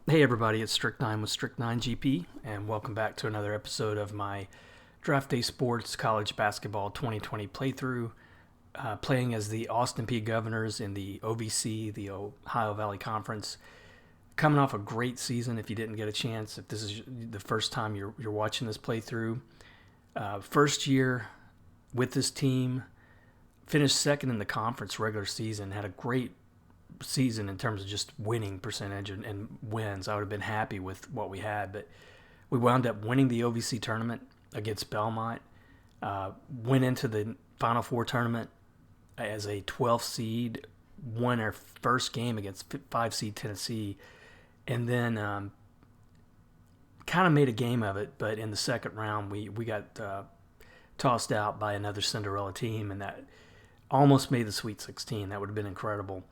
Hey everybody, it's Strict9 with Strict9 GP, and welcome back to another episode of my Draft Day Sports College Basketball 2020 playthrough, playing as the Austin Peay Governors in the OVC, the Ohio Valley Conference. Coming off a great season. If you didn't get a chance, if this is the first time you're watching this playthrough, first year with this team, finished second in the conference regular season, had a great season in terms of just winning percentage and wins. I would have been happy with what we had, but we wound up winning the OVC tournament against Belmont. Went into the Final Four tournament as a 12th seed, won our first game against 5 seed Tennessee, and then kind of made a game of it. But in the second round, we got tossed out by another Cinderella team, and that almost made the Sweet 16. That would have been incredible.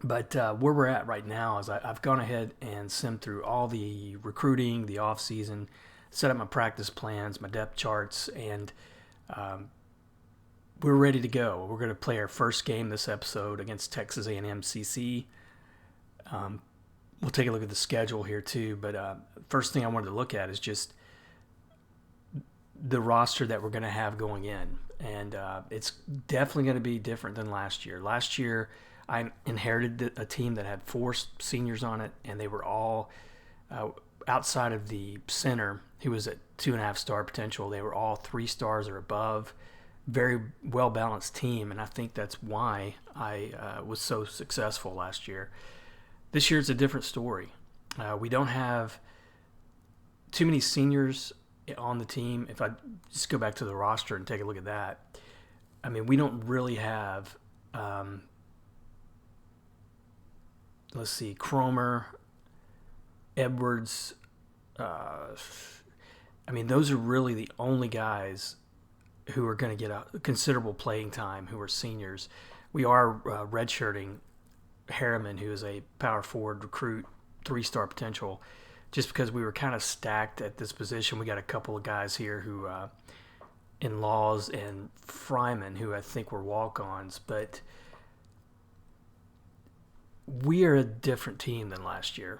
But where we're at right now is I've gone ahead and simmed through all the recruiting, the off season, set up my practice plans, my depth charts, and we're ready to go. We're going to play our first game this episode against Texas A&M CC. We'll take a look at the schedule here too, but first thing I wanted to look at is just the roster that we're going to have going in, and it's definitely going to be different than last year. Last year, I inherited a team that had 4 seniors on it, and they were all outside of the center, who was at 2.5 star potential. They were all 3 stars or above. Very well balanced team, and I think that's why I was so successful last year. This year it's a different story. We don't have too many seniors on the team. If I just go back to the roster and take a look at that, I mean, we don't really have. Let's see, Cromer, Edwards. I mean, those are really the only guys who are going to get a considerable playing time who are seniors. We are redshirting Harriman, who is a power forward recruit, 3-star potential, just because we were kind of stacked at this position. We got a couple of guys here who, in Laws and Fryman, who I think were walk-ons, but we are a different team than last year,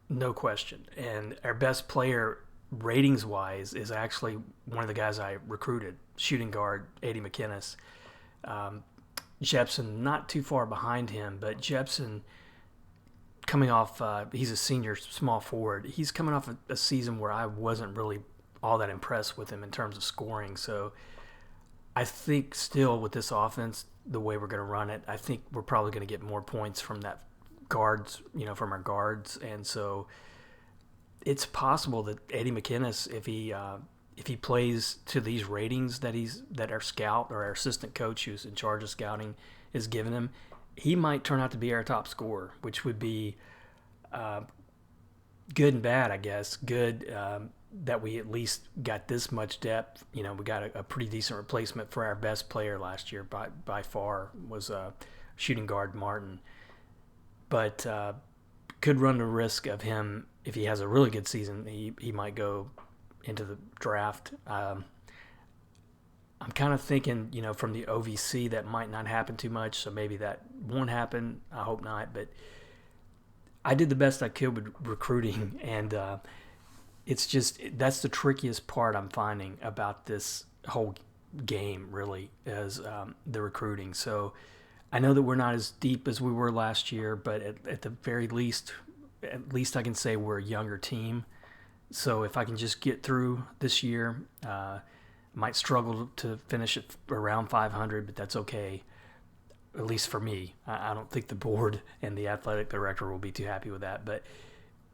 no question. And our best player, ratings-wise, is actually one of the guys I recruited, shooting guard Eddie McInnes. Jepson, not too far behind him, but Jepson coming off, he's a senior small forward. He's coming off a season where I wasn't really all that impressed with him in terms of scoring. So I think still with this offense, the way we're going to run it, I think we're probably going to get more points from that guards, from our guards. And so it's possible that Eddie McInnes, if he plays to these ratings that our scout or our assistant coach who's in charge of scouting is giving him, he might turn out to be our top scorer, which would be good and bad, I guess. Good that we at least got this much depth. We got a pretty decent replacement for our best player last year by far was shooting guard Martin. But could run the risk of him, if he has a really good season, he might go into the draft. I'm kind of thinking, from the OVC that might not happen too much, so maybe that won't happen. I hope not, but I did the best I could with recruiting, and it's just that's the trickiest part I'm finding about this whole game, really, is the recruiting. So I know that we're not as deep as we were last year, but at the very least, I can say we're a younger team. So if I can just get through this year, might struggle to finish it around 500, but that's okay, at least for me. I don't think the board and the athletic director will be too happy with that. But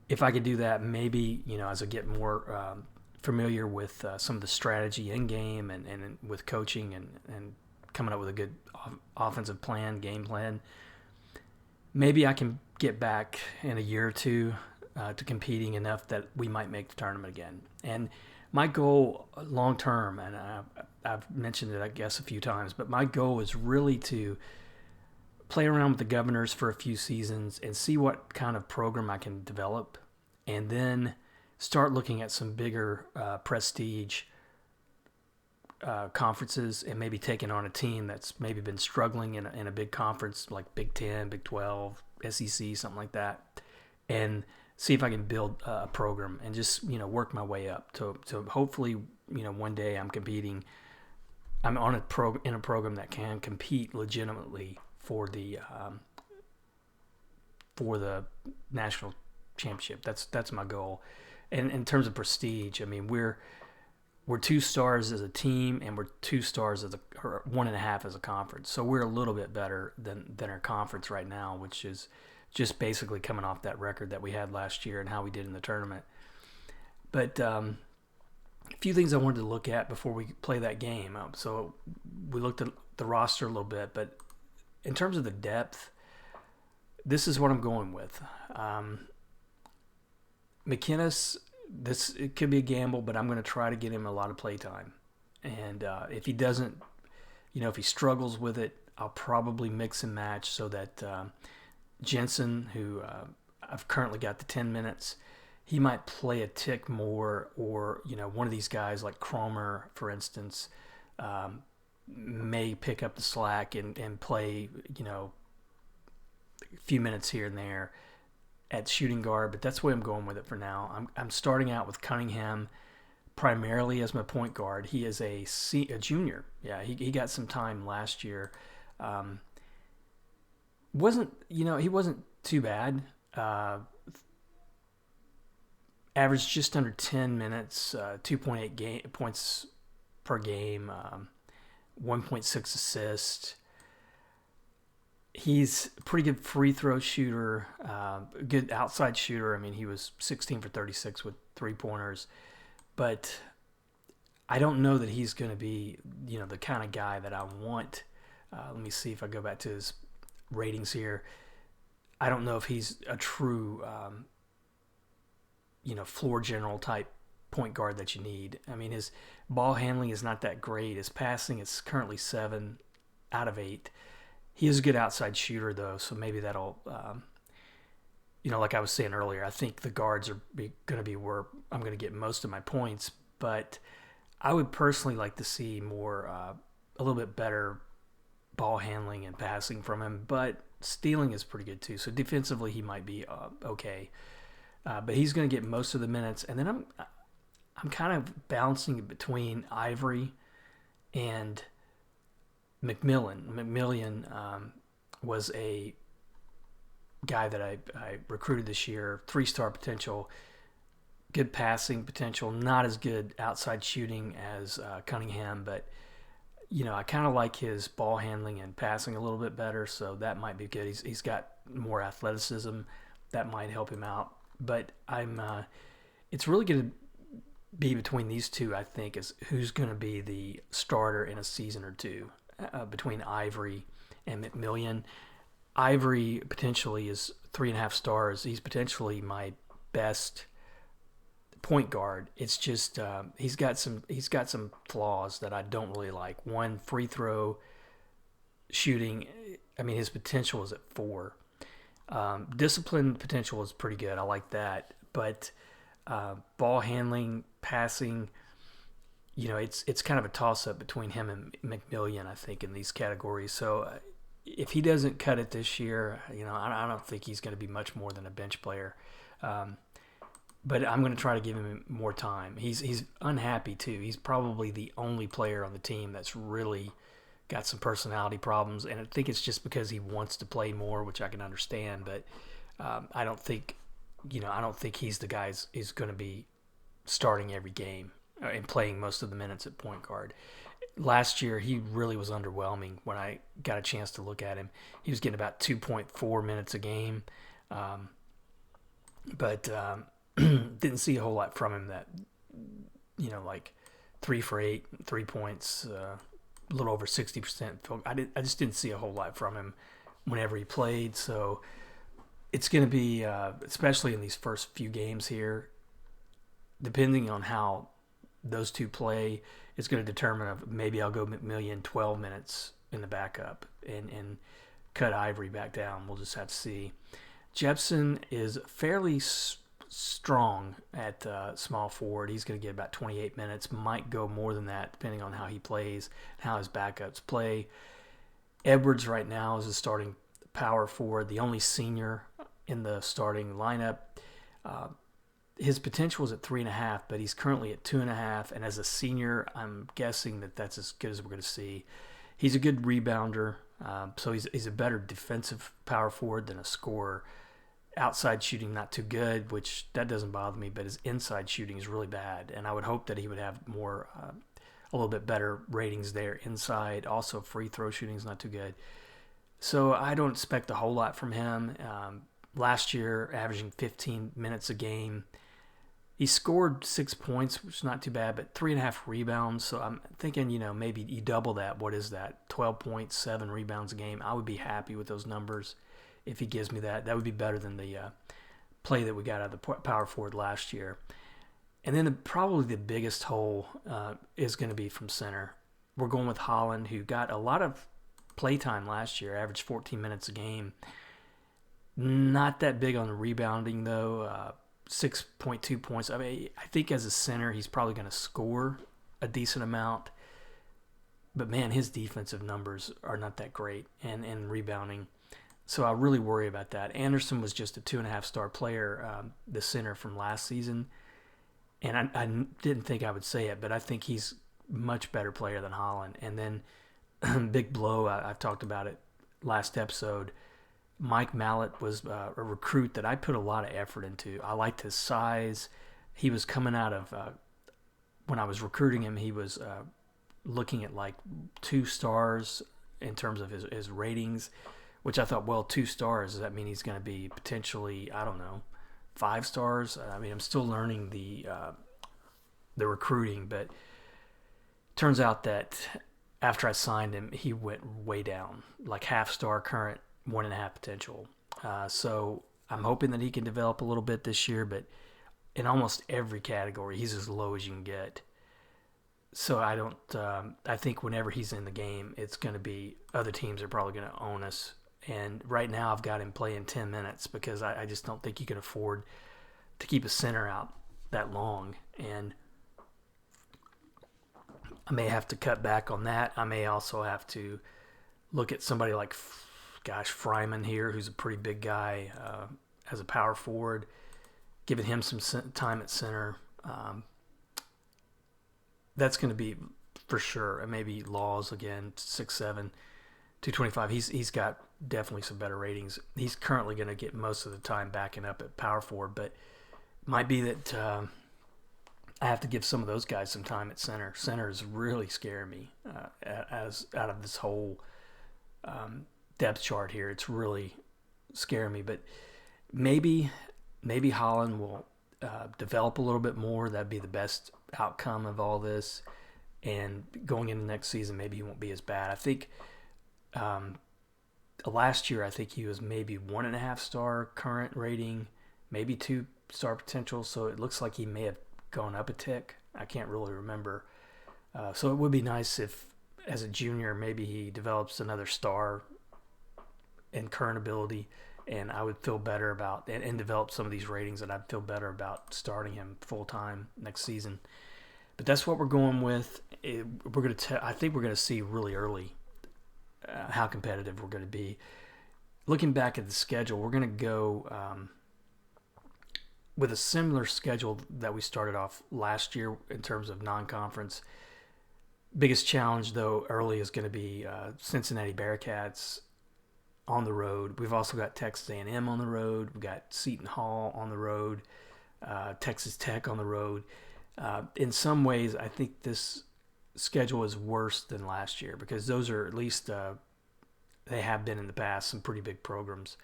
if I could do that, maybe, as I get more familiar with some of the strategy in game and with coaching and coming up with a good offensive plan, game plan, maybe I can get back in a year or two to competing enough that we might make the tournament again. And my goal long term, and I've mentioned it, I guess, a few times, but my goal is really to play around with the Governors for a few seasons and see what kind of program I can develop, and then start looking at some bigger prestige conferences and maybe taking on a team that's maybe been struggling in a big conference like Big 10, Big 12, SEC, something like that, and see if I can build a program and just work my way up to hopefully one day I'm competing. I'm on in a program that can compete legitimately for the national championship. That's my goal. And in terms of prestige, I mean we're 2 stars as a team, and we're 2 stars or 1.5 as a conference. So we're a little bit better than our conference right now, which is just basically coming off that record that we had last year and how we did in the tournament. But a few things I wanted to look at before we play that game. So we looked at the roster a little bit, but in terms of the depth, this is what I'm going with. McInnes, it could be a gamble, but I'm going to try to get him a lot of play time. And if he doesn't, if he struggles with it, I'll probably mix and match so that Jensen, who I've currently got the 10 minutes, he might play a tick more, or one of these guys like Cromer, for instance, may pick up the slack and play a few minutes here and there at shooting guard. But that's the way I'm going with it for now. I'm starting out with Cunningham primarily as my point guard. He is a junior. Yeah, he got some time last year. He wasn't too bad. Averaged just under 10 minutes, 2.8 points per game, 1.6 assists. He's a pretty good free throw shooter, good outside shooter. I mean, he was 16 for 36 with 3-pointers. But I don't know that he's going to be, the kind of guy that I want. Let me see if I go back to his ratings here. I don't know if he's a true, floor general type point guard that you need. I mean, his ball handling is not that great. His passing is currently 7 out of 8. He is a good outside shooter, though, so maybe that'll, like I was saying earlier, I think the guards are going to be where I'm going to get most of my points. But I would personally like to see more, a little bit better ball handling and passing from him. But stealing is pretty good, too. So defensively, he might be okay. But he's going to get most of the minutes. And then I'm kind of bouncing between Ivory and McMillan. McMillan was a guy that I recruited this year, 3-star potential, good passing potential, not as good outside shooting as Cunningham, but I kind of like his ball handling and passing a little bit better, so that might be good. He's got more athleticism, that might help him out. But it's really going to be between these two, I think, is who's going to be the starter in a season or two. Between Ivory and McMillan. Ivory potentially is 3.5 stars. He's potentially my best point guard. It's just he's got some flaws that I don't really like. One, free throw shooting. I mean, his potential is at 4. Discipline potential is pretty good. I like that. But ball handling, passing, it's kind of a toss-up between him and McMillan, I think, in these categories. So if he doesn't cut it this year, I don't think he's going to be much more than a bench player. But I'm going to try to give him more time. He's unhappy, too. He's probably the only player on the team that's really got some personality problems, and I think it's just because he wants to play more, which I can understand. But I don't think he's the guy who's going to be starting every game and playing most of the minutes at point guard. Last year, he really was underwhelming when I got a chance to look at him. He was getting about 2.4 minutes a game, but didn't see a whole lot from him that, like 3 for 8, 3 points, a little over 60%. I just didn't see a whole lot from him whenever he played, so it's going to be, especially in these first few games here, depending on how those two play, it's going to determine if maybe I'll go McMillan 12 minutes in the backup and cut Ivory back down. We'll just have to see. Jepson is fairly strong at small forward. He's going to get about 28 minutes, might go more than that depending on how he plays, how his backups play. Edwards right now is a starting power forward, the only senior in the starting lineup. Uh, his potential is at 3.5, but he's currently at 2.5. And as a senior, I'm guessing that that's as good as we're going to see. He's a good rebounder, so he's a better defensive power forward than a scorer. Outside shooting not too good, which that doesn't bother me, but his inside shooting is really bad, and I would hope that he would have more, a little bit better ratings there inside. Also, free throw shooting is not too good, so I don't expect a whole lot from him. Last year, averaging 15 minutes a game, he scored 6 points, which is not too bad, but 3.5 rebounds. So I'm thinking, maybe you double that. What is that? 12.7 rebounds a game. I would be happy with those numbers if he gives me that. That would be better than the play that we got out of the power forward last year. And then probably the biggest hole is going to be from center. We're going with Holland, who got a lot of playtime last year, averaged 14 minutes a game. Not that big on the rebounding, though. 6.2 points. I mean, I think as a center, he's probably going to score a decent amount. But, man, his defensive numbers are not that great and rebounding. So I really worry about that. Anderson was just a 2.5-star player, the center from last season. And I didn't think I would say it, but I think he's a much better player than Holland. And then big blow, I've talked about it last episode. Mike Mallett was a recruit that I put a lot of effort into. I liked his size. He was coming out of, when I was recruiting him, he was looking at like 2 stars in terms of his ratings, which I thought, well, 2 stars, does that mean he's going to be potentially, 5 stars? I mean, I'm still learning the recruiting, but turns out that after I signed him, he went way down, like half-star current, 1.5 potential. So I'm hoping that he can develop a little bit this year, but in almost every category, he's as low as you can get. So I think whenever he's in the game, it's going to be, other teams are probably going to own us. And right now I've got him playing 10 minutes because I just don't think you can afford to keep a center out that long. And I may have to cut back on that. I may also have to look at somebody like, Fryman here, who's a pretty big guy as a power forward, giving him some time at center. That's going to be for sure. And maybe Laws again, 6'7", 225. He's got definitely some better ratings. He's currently going to get most of the time backing up at power forward, but it might be that I have to give some of those guys some time at center. Center is really scaring me as out of this whole depth chart here. It's really scaring me, but maybe Holland will develop a little bit more. That'd be the best outcome of all this. And going into next season, maybe he won't be as bad. I think last year, I think he was maybe 1.5-star current rating, maybe 2-star potential. So it looks like he may have gone up a tick. I can't really remember. So it would be nice if, as a junior, maybe he develops another star in current ability, and I would feel better about and develop some of these ratings, and I'd feel better about starting him full time next season. But that's what we're going with. I think we're going to see really early how competitive we're going to be. Looking back at the schedule, we're going to go with a similar schedule that we started off last year in terms of non-conference. Biggest challenge, though, early is going to be Cincinnati Bearcats on the road. We've also got Texas A&M on the road. We've got Seton Hall on the road, Texas Tech on the road. In some ways, I think this schedule is worse than last year because those are at least, they have been in the past, some pretty big programs.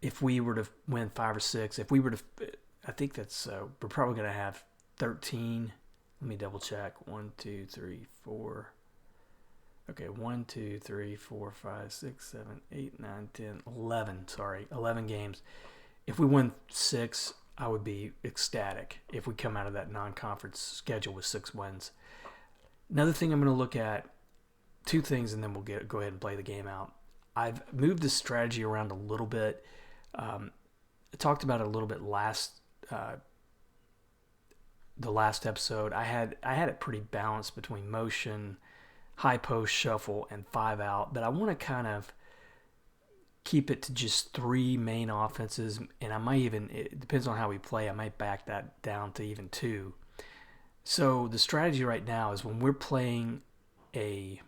If we were to win 5 or 6, I think that's, we're probably going to have 13. Let me double check. 1, 2, 3, 4. Okay, 1, 2, 3, 4, 5, 6, 7, 8, 9, 10, 11. Sorry, 11 games. If we win 6, I would be ecstatic if we come out of that non-conference schedule with 6 wins. Another thing I'm going to look at, 2 things, and then we'll go ahead and play the game out. I've moved this strategy around a little bit. I talked about it a little bit the last episode. I had it pretty balanced between motion, high post, shuffle, and 5 out, but I want to kind of keep it to just three main offenses, and I might even, it depends on how we play, I might back that down to even two. So the strategy right now is when we're playing a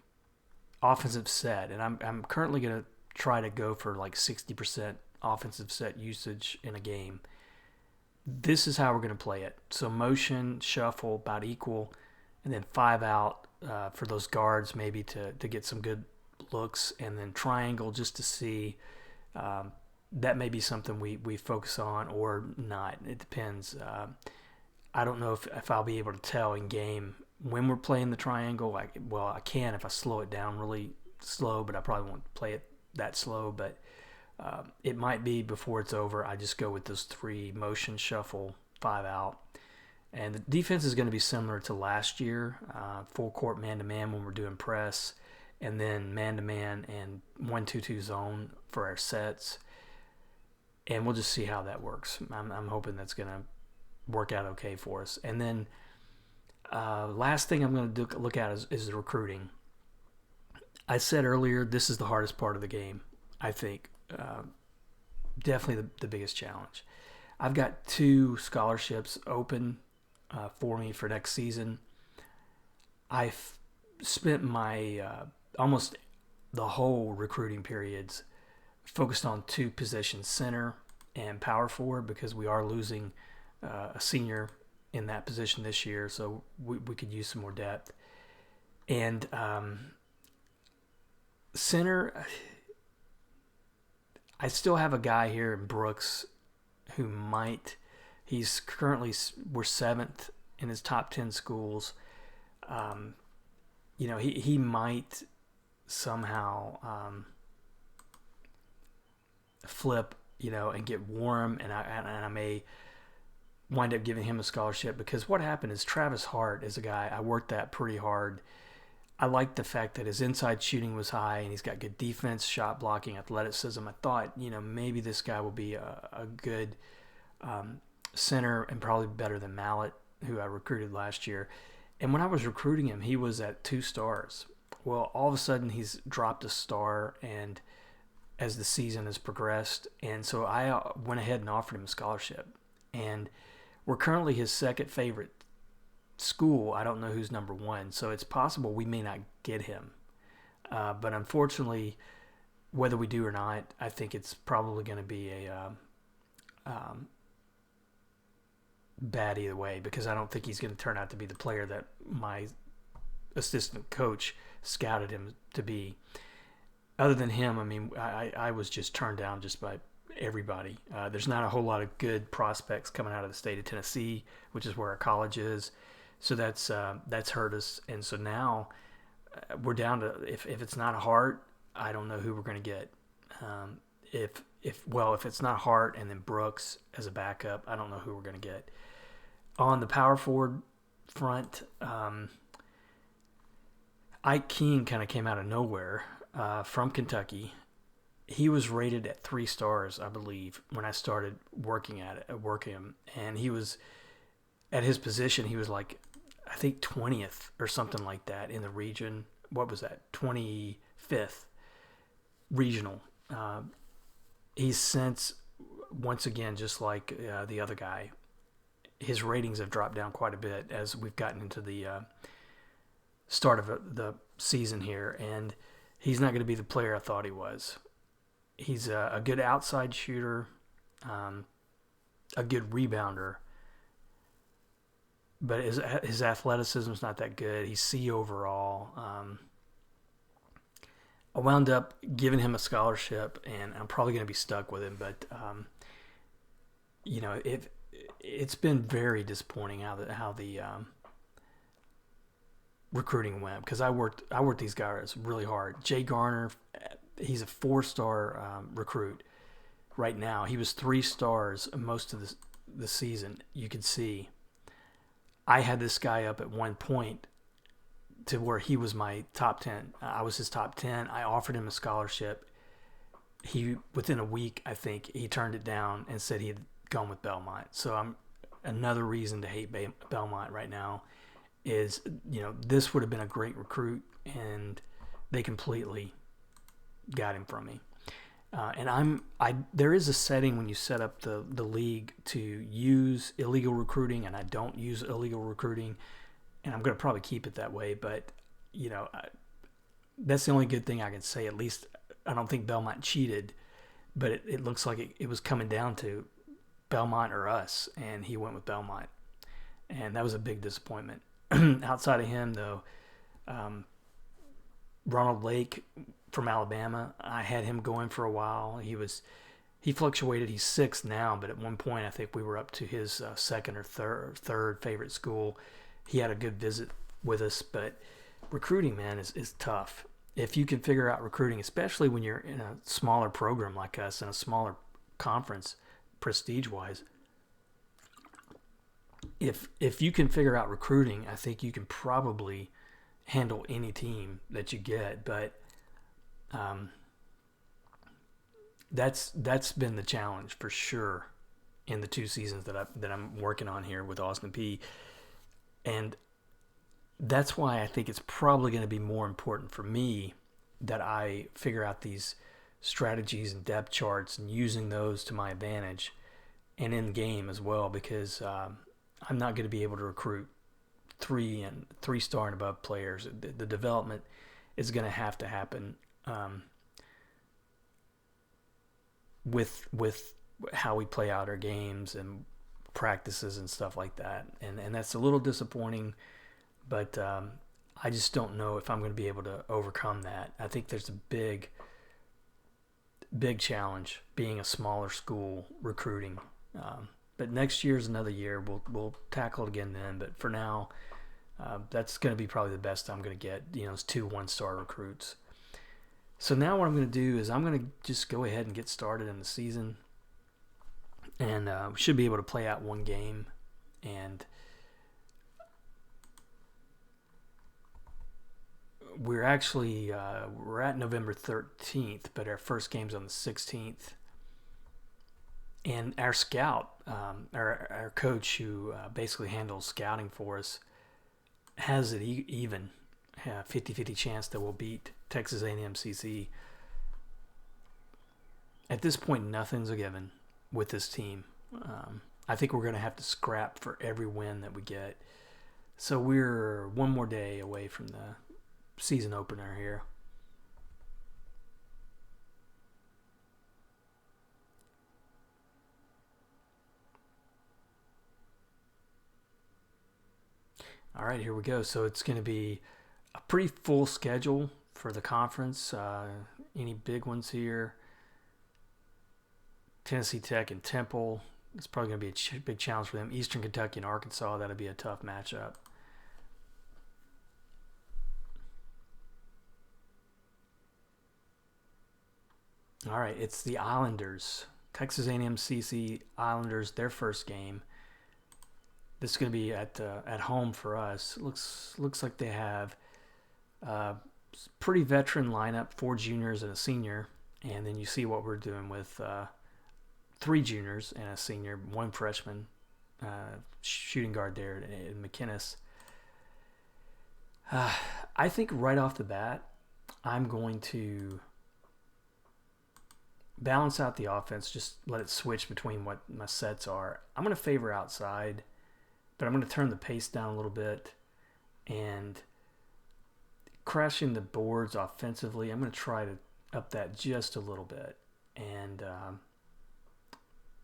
offensive set, and I'm currently going to try to go for like 60% offensive set usage in a game. This is how we're going to play it. So motion, shuffle, about equal, and then 5 out for those guards maybe to get some good looks, and then triangle just to see. That may be something we focus on or not. It depends. I don't know if I'll be able to tell in game when we're playing the triangle. I can if I slow it down really slow, but I probably won't play it that slow. But it might be before it's over, I just go with those three: motion, shuffle, 5 out. And the defense is going to be similar to last year, full court man-to-man when we're doing press, and then man-to-man and 1-2-2 zone for our sets. And we'll just see how that works. I'm hoping that's going to work out okay for us. And then last thing I'm going to look at is the recruiting. I said earlier, this is the hardest part of the game, I think. Definitely the biggest challenge. I've got 2 scholarships open for me for next season. I've spent my almost the whole recruiting periods focused on 2 positions, center and power forward, because we are losing a senior in that position this year, so we could use some more depth. And center, I still have a guy here in Brooks who might. He's currently, we're 7th in his top 10 schools. He might somehow flip, and get warm, and I may wind up giving him a scholarship, because what happened is Travis Hart is a guy I worked at pretty hard. I liked the fact that his inside shooting was high, and he's got good defense, shot blocking, athleticism. I thought, maybe this guy will be a good center, and probably better than Mallet, who I recruited last year. And when I was recruiting him, he was at 2 stars. Well, all of a sudden he's dropped a star, and as the season has progressed, and so I went ahead and offered him a scholarship. And we're currently his 2nd favorite school. I don't know who's number 1, so it's possible we may not get him. But unfortunately, whether we do or not, I think it's probably going to be a bad either way, because I don't think he's going to turn out to be the player that my assistant coach scouted him to be. Other than him, I was just turned down just by everybody. There's not a whole lot of good prospects coming out of the state of Tennessee, which is where our college is. So that's hurt us. And so now we're down to, if it's not Hart, I don't know who we're going to get. If it's not Hart and then Brooks as a backup, I don't know who we're going to get. On the power forward front, Ike King kind of came out of nowhere from Kentucky. He was rated at 3 stars, I believe, when I started working him. And he was, at his position, he was like, I think 20th or something like that in the region. What was that? 25th regional. He's since, once again, just like the other guy, his ratings have dropped down quite a bit as we've gotten into the start of the season here, and he's not going to be the player I thought he was. He's a good outside shooter, a good rebounder, but his athleticism is not that good. He's C overall. I wound up giving him a scholarship, and I'm probably going to be stuck with him. But it's been very disappointing how the recruiting went, because I worked these guys really hard. Jay Garner, he's a 4-star recruit right now. He was 3 stars most of the season. You could see I had this guy up at one point to where he was my top 10. I was his top 10. I offered him a scholarship. He, within a week, I think, he turned it down and said he had gone with Belmont. So another reason to hate Belmont right now is, this would have been a great recruit, and they completely got him from me. And there is a setting when you set up the league to use illegal recruiting, and I don't use illegal recruiting, and I'm going to probably keep it that way. But that's the only good thing I can say. At least I don't think Belmont cheated, but it looks like it was coming down to Belmont or us, and he went with Belmont, and that was a big disappointment. Outside of him, though, Ronald Lake from Alabama, I had him going for a while. He fluctuated. He's sixth now, but at one point I think we were up to his second or third favorite school. He had a good visit with us, but recruiting, man, is tough. If you can figure out recruiting, especially when you're in a smaller program like us, in a smaller conference, prestige-wise, if you can figure out recruiting, I think you can probably handle any team that you get. But that's been the challenge for sure in the 2 seasons that I'm working on here with Austin Peay. And that's why I think it's probably going to be more important for me that I figure out these strategies and depth charts and using those to my advantage and in game as well, because I'm not going to be able to recruit 3-star and above players. The development is going to happen with how we play out our games and practices and stuff like that. And that's a little disappointing, but I just don't know if I'm going to be able to overcome that. I think there's a big challenge being a smaller school recruiting. But next year's another year. We'll tackle it again then. But for now, that's going to be probably the best I'm going to get. It's 2 1-star recruits. So now what I'm going to do is I'm going to just go ahead and get started in the season, and we should be able to play out one game. And we're actually we're at November 13th, but our first game's on the 16th. And our scout, our coach who basically handles scouting for us, has it even 50-50 chance that we'll beat Texas A&M CC. At this point, nothing's a given with this team. I think we're going to have to scrap for every win that we get. So we're one more day away from the season opener here. All right, here we go. So it's going to be a pretty full schedule for the conference. Any big ones here? Tennessee Tech and Temple. It's probably going to be a big challenge for them. Eastern Kentucky and Arkansas. That'll be a tough matchup. All right, it's the Islanders. Texas A&M CC Islanders, their first game. This is going to be at home for us. Looks like they have a pretty veteran lineup, 4 juniors and a senior. And then you see what we're doing with 3 juniors and a senior, 1 freshman, shooting guard there in McInnes. I think right off the bat, I'm going to balance out the offense, just let it switch between what my sets are. I'm going to favor outside, but I'm going to turn the pace down a little bit and crashing the boards offensively. I'm going to try to up that just a little bit. And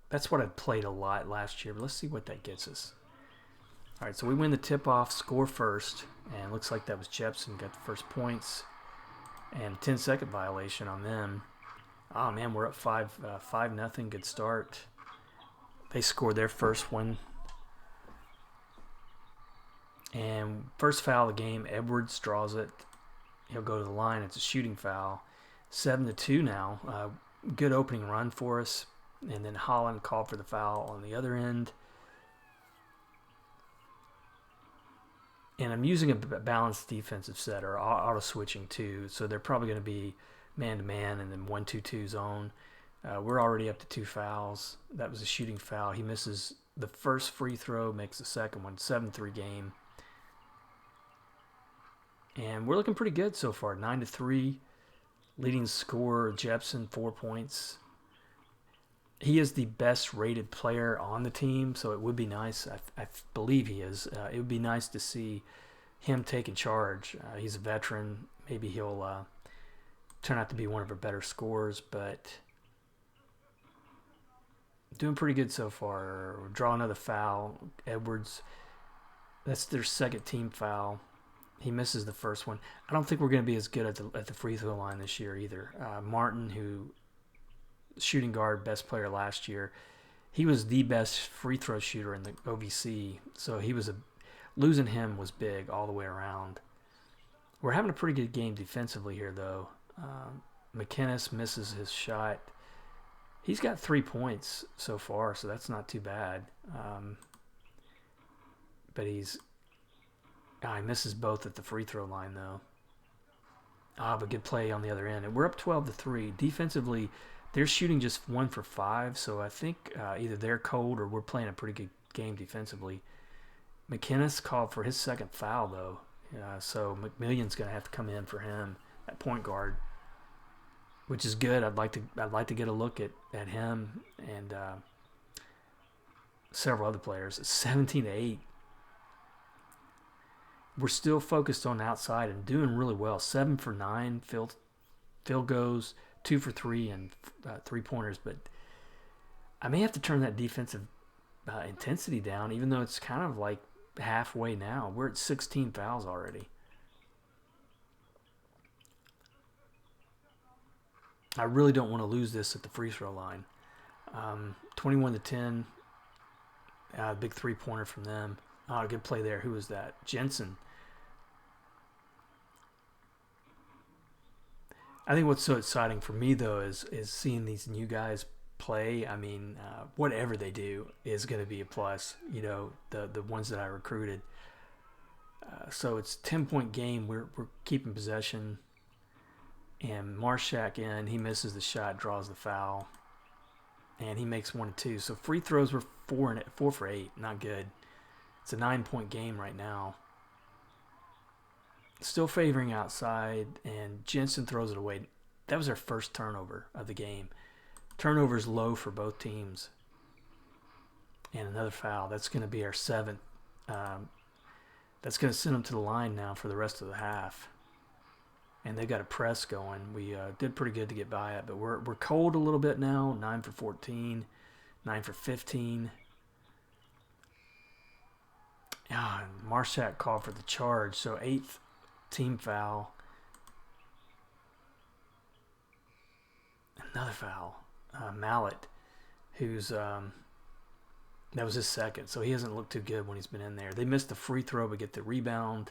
that's what I played a lot last year, but let's see what that gets us. All right, so we win the tip-off, score first, and it looks like that was Jepson got the first points, and a 10-second violation on them. Oh, man, we're up 5-0. Good start. They scored their first one. And first foul of the game, Edwards draws it. He'll go to the line. It's a shooting foul. 7-2 now. Good opening run for us. And then Holland called for the foul on the other end. And I'm using a balanced defensive set or auto switching too. So they're probably going to be man-to-man and then 1-2-2 zone. We're already up to 2 fouls. That was a shooting foul. He misses the first free throw, makes the second one. 7-3 game. And we're looking pretty good so far. 9-3. Leading scorer, Jepsen, 4 points. He is the best rated player on the team, so it would be nice. I believe he is. It would be nice to see him taking charge. He's a veteran. Maybe he'll turn out to be one of our better scorers, but doing pretty good so far. Draw another foul. Edwards, that's their second team foul. He misses the first one. I don't think we're going to be as good at the free throw line this year either. Martin, who shooting guard, best player last year, he was the best free throw shooter in the OVC. So losing him was big all the way around. We're having a pretty good game defensively here, though. McInnes misses his shot. He's got 3 points so far, so that's not too bad. But he misses both at the free throw line, though. But good play on the other end. And we're up 12-3. Defensively, they're shooting just 1 for 5, so I think either they're cold or we're playing a pretty good game defensively. McInnes called for his second foul, though. So McMillion's going to have to come in for him at point guard, which is good. I'd like to get a look at him and several other players. It's 17-8. We're still focused on outside and doing really well. 7 for 9 field goals, 2 for 3, and 3-pointers. But I may have to turn that defensive intensity down, even though it's kind of like halfway now. We're at 16 fouls already. I really don't want to lose this at the free throw line. 21-10. Big 3-pointer from them. Good play there. Who was that? Jensen. I think what's so exciting for me, though, is seeing these new guys play. I mean, whatever they do is going to be a plus, the ones that I recruited. So it's a 10-point game. We're keeping possession. And Marshak in. He misses the shot, draws the foul. And he makes 1 and 2. So free throws were 4 for 8. Not good. It's a 9-point game right now. Still favoring outside, and Jensen throws it away. That was our first turnover of the game. Turnovers low for both teams. And another foul. That's going to be our 7th. That's going to send them to the line now for the rest of the half. And they got a press going. We did pretty good to get by it, but we're cold a little bit now. 9 for 14, 9 for 15. Marshak called for the charge, so 8th team foul. Another foul. Mallet, who's that was his second, so he hasn't looked too good when he's been in there. They missed the free throw but get the rebound.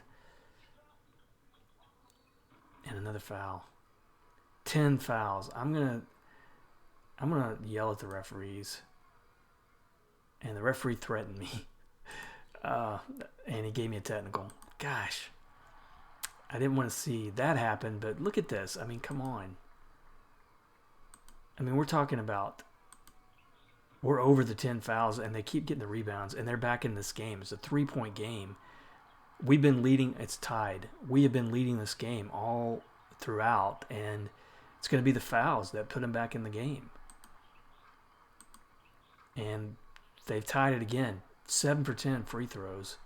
And another foul. 10 fouls. I'm gonna yell at the referees. And the referee threatened me. And he gave me a technical. Gosh. I didn't want to see that happen, but look at this. I mean, come on. I mean, we're talking about we're over the 10 fouls, and they keep getting the rebounds, and they're back in this game. It's a 3-point game. We've been leading. It's tied. We have been leading this game all throughout, and it's going to be the fouls that put them back in the game. And they've tied it again. 7 for 10 free throws.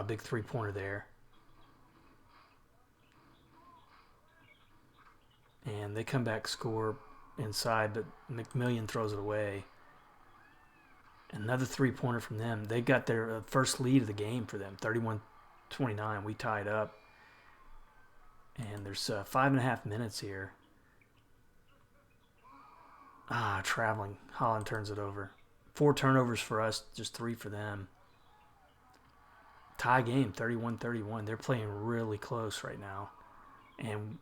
Big 3-pointer there. And they come back, score inside, but McMillion throws it away. Another 3-pointer from them. They got their first lead of the game for them, 31-29. We tied up. And there's 5.5 minutes here. Traveling. Holland turns it over. 4 turnovers for us, just 3 for them. Tie game, 31-31. They're playing really close right now. And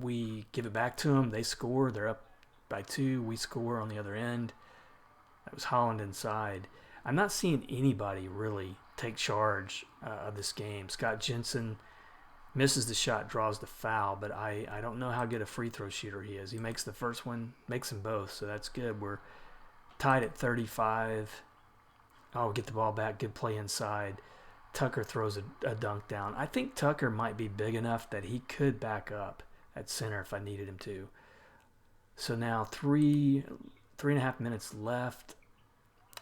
we give it back to them. They score. They're up by 2. We score on the other end. That was Holland inside. I'm not seeing anybody really take charge of this game. Scott Jensen misses the shot, draws the foul, but I don't know how good a free throw shooter he is. He makes the first one, makes them both, so that's good. We're tied at 35. Get the ball back. Good play inside. Tucker throws a dunk down. I think Tucker might be big enough that he could back up at center if I needed him to. So now 3.5 minutes left,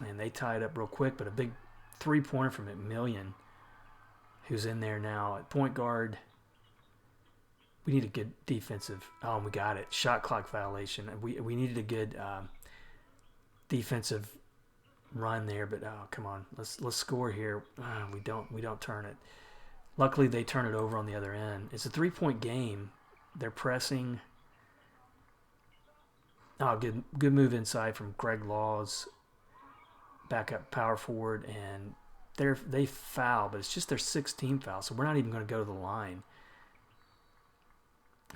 and they tie it up real quick, but a big three-pointer from McMillian, who's in there now at point guard. We need a good defensive. Oh, we got it. Shot clock violation. We needed a good defensive run there, but oh, come on, let's score here. We don't turn it. Luckily, they turn it over on the other end. It's a 3-point game. They're pressing. Oh, good move inside from Greg Laws. Backup power forward, and they foul, but it's just their 16th foul, so we're not even going to go to the line.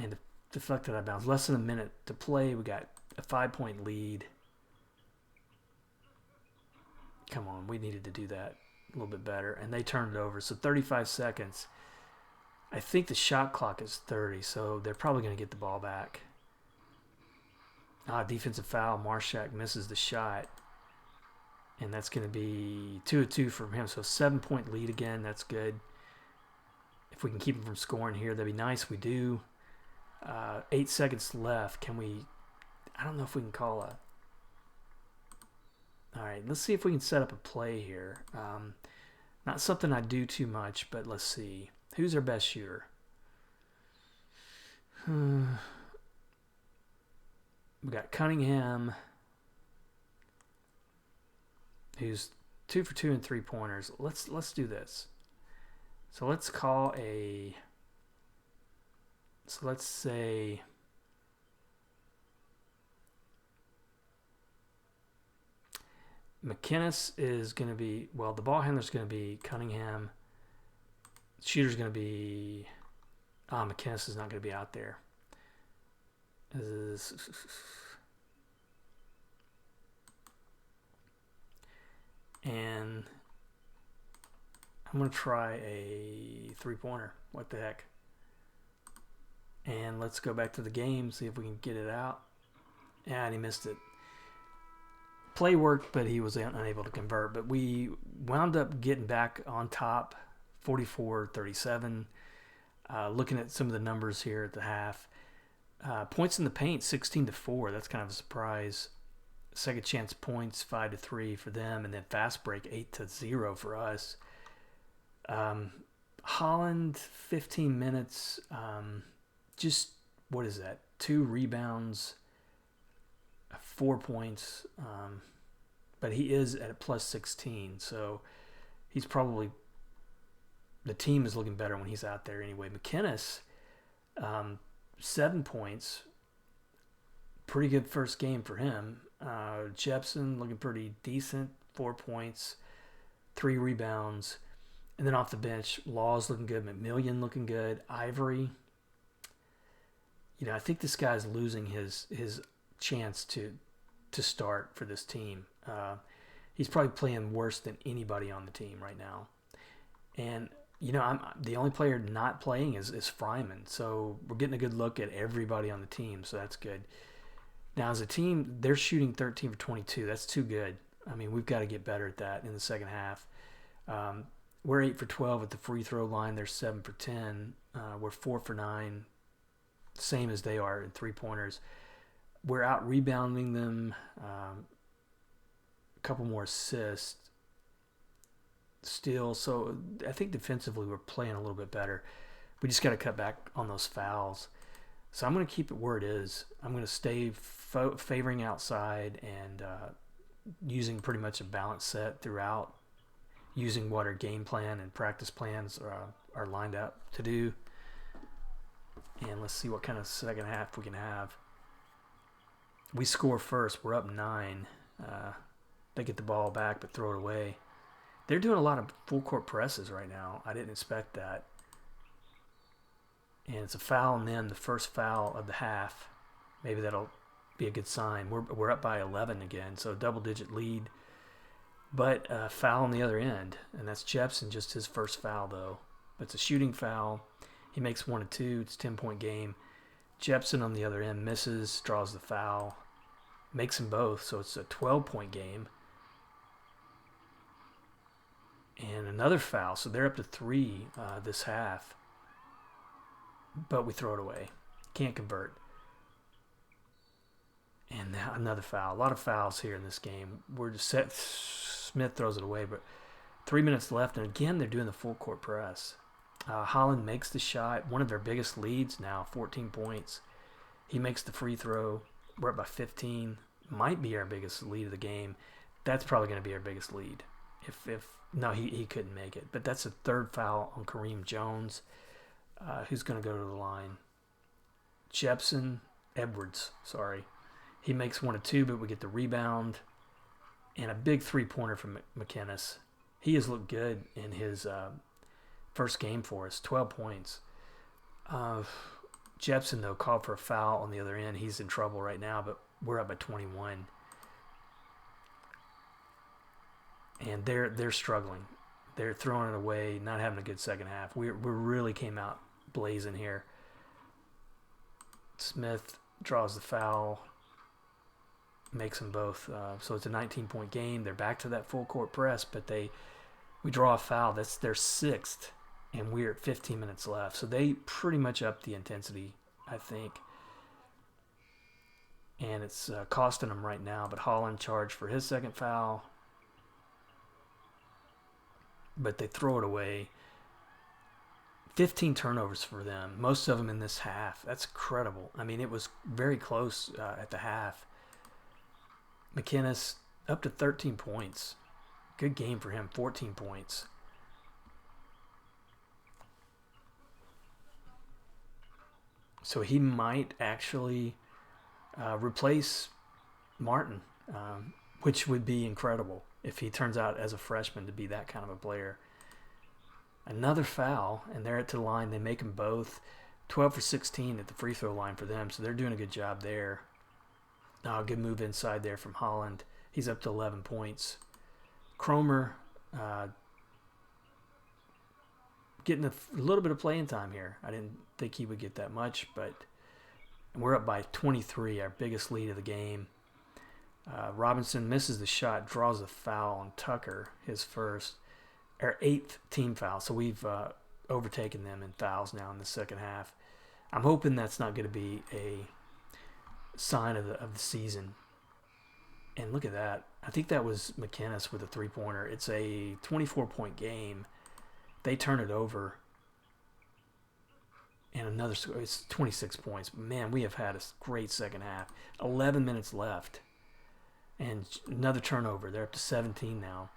And deflected out of bounds. Less than a minute to play. We got a 5-point lead. Come on, we needed to do that a little bit better, and they turned it over. So 35 seconds. I think the shot clock is 30, so they're probably going to get the ball back. Defensive foul. Marshak misses the shot. And that's going to be 2-2 from him. So 7-point lead again. That's good. If we can keep him from scoring here, that'd be nice. We do. 8 seconds left. Can we... I don't know if we can call a... All right, let's see if we can set up a play here. Not something I do too much, but let's see. Who's our best shooter? We got Cunningham, who's 2 for 2 in 3-pointers. Let's do this. So let's call a. So let's say. McInnes is going to be, well, the ball handler's going to be Cunningham. Shooter's going to be, McInnes is not going to be out there. And I'm going to try a 3-pointer. What the heck? And let's go back to the game, see if we can get it out. Yeah, and he missed it. Play worked, but he was unable to convert. But we wound up getting back on top, 44-37. Looking at some of the numbers here at the half. Points in the paint, 16-4. That's kind of a surprise. Second chance points, 5-3 for them. And then fast break, 8-0 for us. Holland, 15 minutes. Just, what is that? 2 rebounds. 4 points, but he is at a plus 16, so he's probably, the team is looking better when he's out there anyway. McInnes, 7 points, pretty good first game for him. Jepson looking pretty decent, 4 points, 3 rebounds, and then off the bench, Laws looking good, McMillian looking good, Ivory. I think this guy's losing his chance to start for this team. He's probably playing worse than anybody on the team right now. And, I'm the only player not playing is Fryman. So we're getting a good look at everybody on the team. So that's good. Now, as a team, they're shooting 13 for 22. That's too good. I mean, we've got to get better at that in the second half. We're 8 for 12 at the free throw line. They're 7 for 10. We're 4 for 9. Same as they are in 3-pointers. We're out rebounding them. A couple more assists. Still, so I think defensively we're playing a little bit better. We just got to cut back on those fouls. So I'm going to keep it where it is. I'm going to stay favoring outside and using pretty much a balanced set throughout, using what our game plan and practice plans are lined up to do. And let's see what kind of second half we can have. We score first. We're up 9. They get the ball back but throw it away. They're doing a lot of full-court presses right now. I didn't expect that. And it's a foul on them, the first foul of the half. Maybe that'll be a good sign. We're up by 11 again, so double-digit lead. But foul on the other end, and that's Jepson, just his first foul, though. But it's a shooting foul. He makes 1 of 2. It's a 10-point game. Jepson on the other end misses, draws the foul, makes them both, so it's a 12-point game. And another foul. So they're up to 3 this half. But we throw it away. Can't convert. And now another foul. A lot of fouls here in this game. We're just set. Smith throws it away, but 3 minutes left. And again, they're doing the full court press. Holland makes the shot. One of their biggest leads now, 14 points. He makes the free throw. We're up by 15. Might be our biggest lead of the game. That's probably going to be our biggest lead. No, he couldn't make it. But that's a third foul on Kareem Jones, who's going to go to the line. Edwards, he makes 1 of 2, but we get the rebound and a big three-pointer from McInnes. He has looked good in his first game for us, 12 points. Jepson, though, called for a foul on the other end. He's in trouble right now, but we're up by 21. And they're struggling. They're throwing it away, not having a good second half. We really came out blazing here. Smith draws the foul, makes them both. So it's a 19-point game. They're back to that full court press, but we draw a foul. That's their 6th, and we're at 15 minutes left. So they pretty much upped the intensity, I think. And it's costing them right now. But Holland charged for his second foul. But they throw it away. 15 turnovers for them, most of them in this half. That's incredible. I mean, it was very close at the half. McInnes up to 13 points. Good game for him, 14 points. So he might actually replace Martin, which would be incredible if he turns out as a freshman to be that kind of a player. Another foul, and they're at the line. They make them both. 12 for 16 at the free throw line for them, so they're doing a good job there. Good move inside there from Holland. He's up to 11 points. Cromer getting a little bit of playing time here. I didn't think he would get that much, but we're up by 23, our biggest lead of the game. Robinson misses the shot, draws a foul on Tucker, his first. Our 8th team foul, so we've overtaken them in fouls now in the second half. I'm hoping that's not going to be a sign of the season. And look at that. I think that was McInnes with a three-pointer. It's a 24-point game. They turn it over. And another score. It's 26 points. Man, we have had a great second half. 11 minutes left. And another turnover. They're up to 17 now.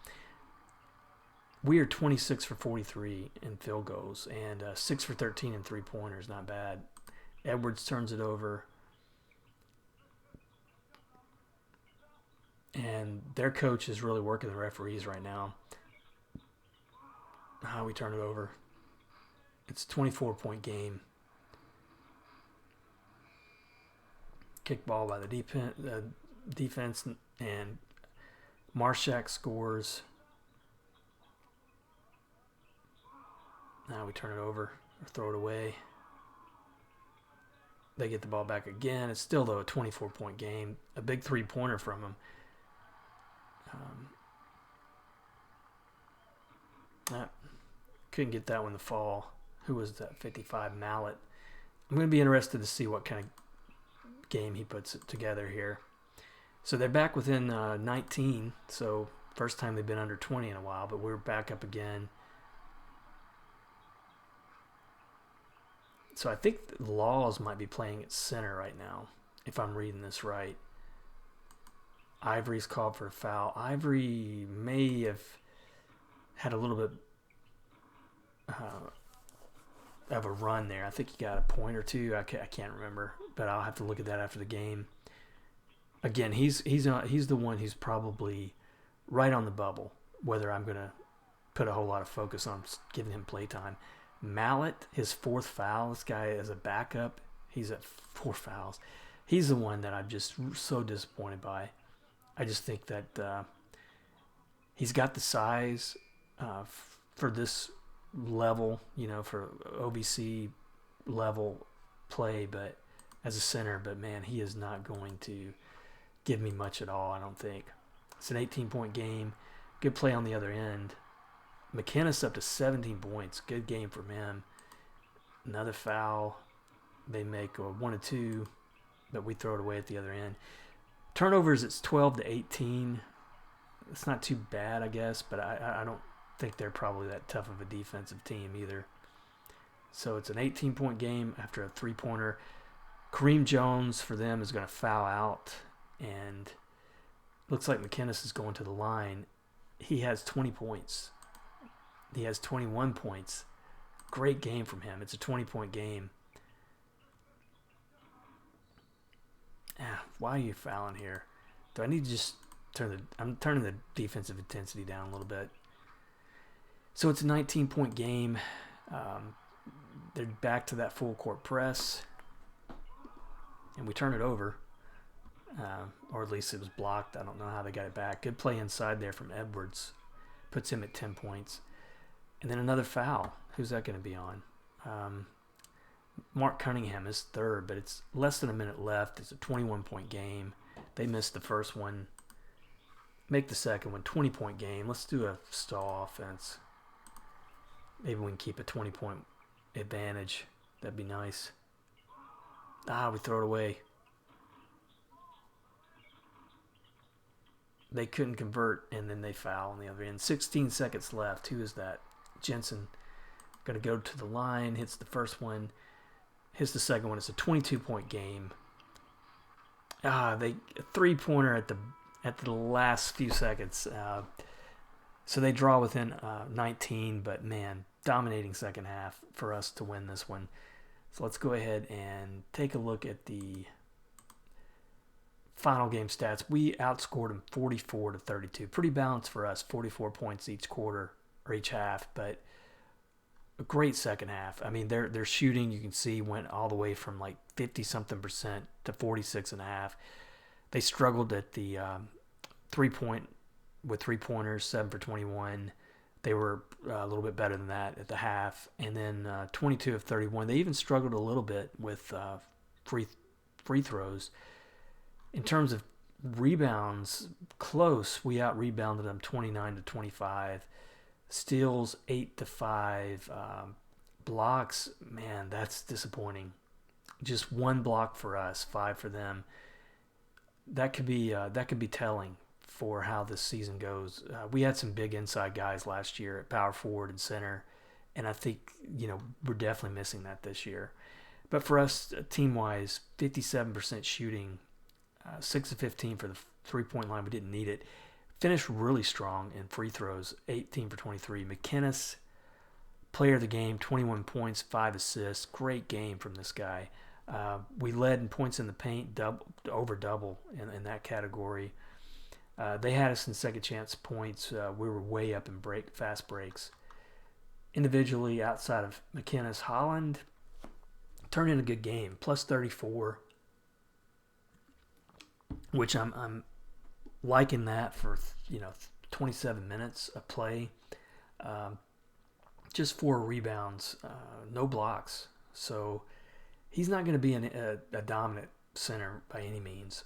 We are 26 for 43 in field goals and 6 for 13 in three-pointers. Not bad. Edwards turns it over. And their coach is really working the referees right now. How we turn it over. It's a 24-point game. Kick ball by the defense, and Marshak scores. Now we turn it over or throw it away. They get the ball back again. It's still, though, a 24-point game. A big three-pointer from them. Couldn't get that one to fall. Who was that? 55 Mallet. I'm going to be interested to see what kind of game he puts together here. So they're back within 19. So first time they've been under 20 in a while, but we're back up again. So I think Laws might be playing at center right now, if I'm reading this right. Ivory's called for a foul. Ivory may have had a little bit of a run there. I think he got a point or two. I can't remember, but I'll have to look at that after the game. Again, he's the one who's probably right on the bubble, whether I'm going to put a whole lot of focus on giving him playtime. Mallet, his 4th foul. This guy as a backup, he's at 4 fouls. He's the one that I'm just so disappointed by. I just think that he's got the size for this level, for OVC level play, but as a center. But man, he is not going to give me much at all, I don't think. It's an 18-point game. Good play on the other end. McKinnis up to 17 points. Good game from him. Another foul. They make a 1-2, but we throw it away at the other end. Turnovers, it's 12-18. It's not too bad, I guess, but I don't think they're probably that tough of a defensive team either. So it's an 18-point game after a three-pointer. Kareem Jones for them is going to foul out, and looks like McKinnis is going to the line. He has 20 points. He has 21 points. Great game from him. It's a 20-point game. Why are you fouling here? Do I need to just I'm turning the defensive intensity down a little bit. So it's a 19-point game. They're back to that full court press, and we turn it over, or at least it was blocked. I don't know how they got it back. Good play inside there from Edwards, puts him at 10 points, and then another foul. Who's that going to be on? Mark Cunningham is third, but it's less than a minute left. It's a 21-point game. They missed the first one. Make the second one. 20-point game. Let's do a stall offense. Maybe we can keep a 20-point advantage. That'd be nice. We throw it away. They couldn't convert, and then they foul on the other end. 16 seconds left. Who is that? Jensen. Going to go to the line. Hits the first one. Hits the second one. It's a 22-point game. A three-pointer at the last few seconds. So they draw within 19, but man, dominating second half for us to win this one. So let's go ahead and take a look at the final game stats. We outscored them 44-32. Pretty balanced for us, 44 points each quarter or each half, but a great second half. I mean, their shooting, you can see, went all the way from like 50-something% to 46.5%. They struggled at the three-point with three-pointers, 7 for 21. They were a little bit better than that at the half. And then 22 of 31. They even struggled a little bit with free throws. In terms of rebounds, close. We out-rebounded them 29-25. Steals 8-5. Blocks, man, that's disappointing. Just one block for us, 5 for them. That could be telling for how this season goes. We had some big inside guys last year at power forward and center, and I think we're definitely missing that this year. But for us, team-wise, 57% shooting, 6 of 15 for the three-point line. We didn't need it. Finished really strong in free throws, 18 for 23. McKinnis, player of the game, 21 points, 5 assists. Great game from this guy. We led in points in the paint, over double in that category. They had us in second chance points. We were way up in fast breaks. Individually, outside of McKinnis, Holland turned in a good game, plus 34, which I'm liking that for 27 minutes of play. Just 4 rebounds, no blocks. So he's not going to be a dominant center by any means.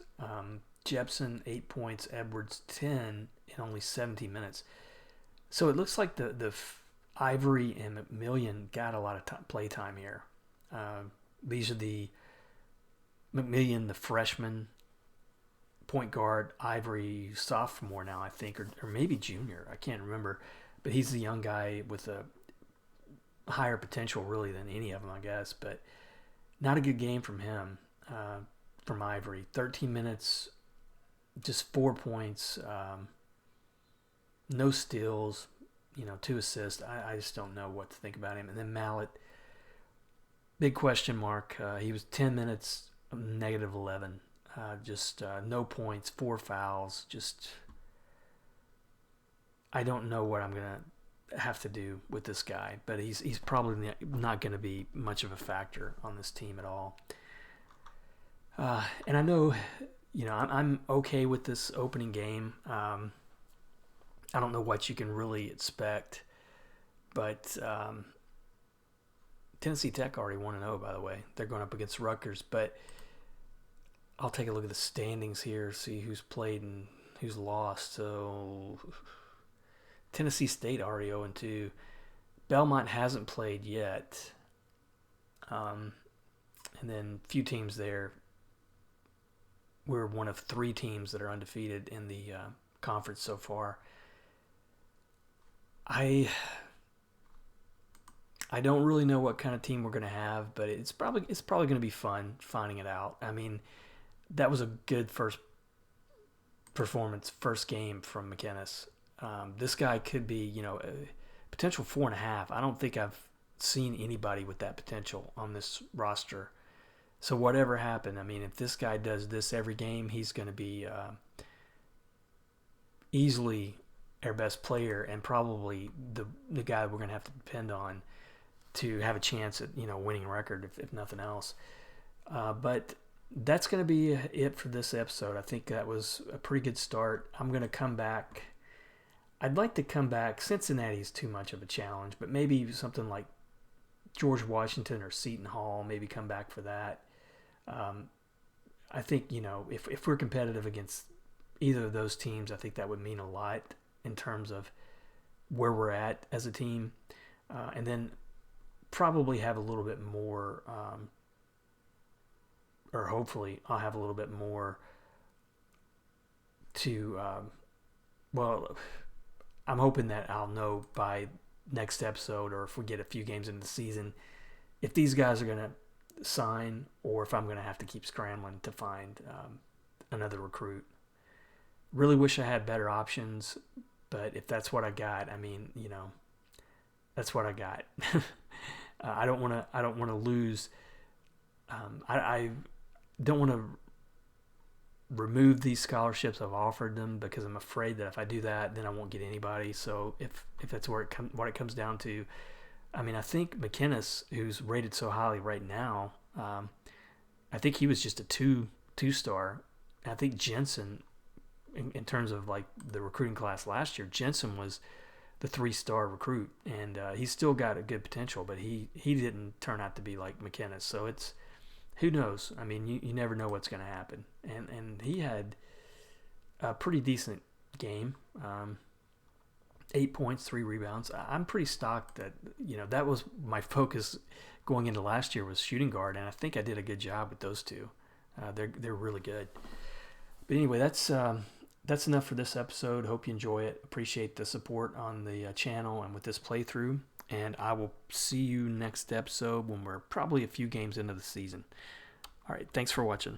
Jepson, 8 points. Edwards, 10 in only 17 minutes. So it looks like the Ivory and McMillian got a lot of play time here. These are the McMillian, the freshman point guard, Ivory, sophomore now, I think, or maybe junior. I can't remember. But he's the young guy with a higher potential, really, than any of them, I guess. But not a good game from him, from Ivory. 13 minutes, just 4 points, no steals, 2 assists. I just don't know what to think about him. And then Mallet, big question mark. He was 10 minutes, negative 11. Just no points, 4 fouls. Just, I don't know what I'm going to have to do with this guy, but he's probably not going to be much of a factor on this team at all. And I know, I'm okay with this opening game. I don't know what you can really expect, but Tennessee Tech already 1-0, by the way. They're going up against Rutgers, but I'll take a look at the standings here, see who's played and who's lost. So Tennessee State already 0-2. Belmont hasn't played yet. And then a few teams there. We're one of 3 teams that are undefeated in the conference so far. I don't really know what kind of team we're going to have, but it's probably going to be fun finding it out. I mean, that was a good first performance, first game from McInnes. This guy could be, a potential 4.5. I don't think I've seen anybody with that potential on this roster. So whatever happened, I mean, if this guy does this every game, he's going to be easily our best player and probably the guy we're going to have to depend on to have a chance at winning a record if nothing else. But that's going to be it for this episode. I think that was a pretty good start. I'm going to come back. I'd like to come back. Cincinnati is too much of a challenge, but maybe something like George Washington or Seton Hall, maybe come back for that. I think, if we're competitive against either of those teams, I think that would mean a lot in terms of where we're at as a team. And then probably have a little bit more, or hopefully I'll have a little bit more to, I'm hoping that I'll know by next episode, or if we get a few games into the season, if these guys are going to sign or if I'm going to have to keep scrambling to find another recruit. Really wish I had better options, but if that's what I got, I mean, that's what I got. I don't want to lose. I don't want to remove these scholarships I've offered them, because I'm afraid that if I do that, then I won't get anybody. So if that's what it comes down to, I mean, I think McInnes, who's rated so highly right now, I think he was just a two-star. I think Jensen, in terms of like the recruiting class last year, Jensen was the 3-star recruit, and he's still got a good potential, but he didn't turn out to be like McInnes. So it's, who knows? I mean, you never know what's going to happen. And he had a pretty decent game. 8 points, 3 rebounds. I'm pretty stoked that, that was my focus going into last year, was shooting guard, and I think I did a good job with those two. They're really good. But anyway, that's enough for this episode. Hope you enjoy it. Appreciate the support on the channel and with this playthrough. And I will see you next episode when we're probably a few games into the season. All right, thanks for watching.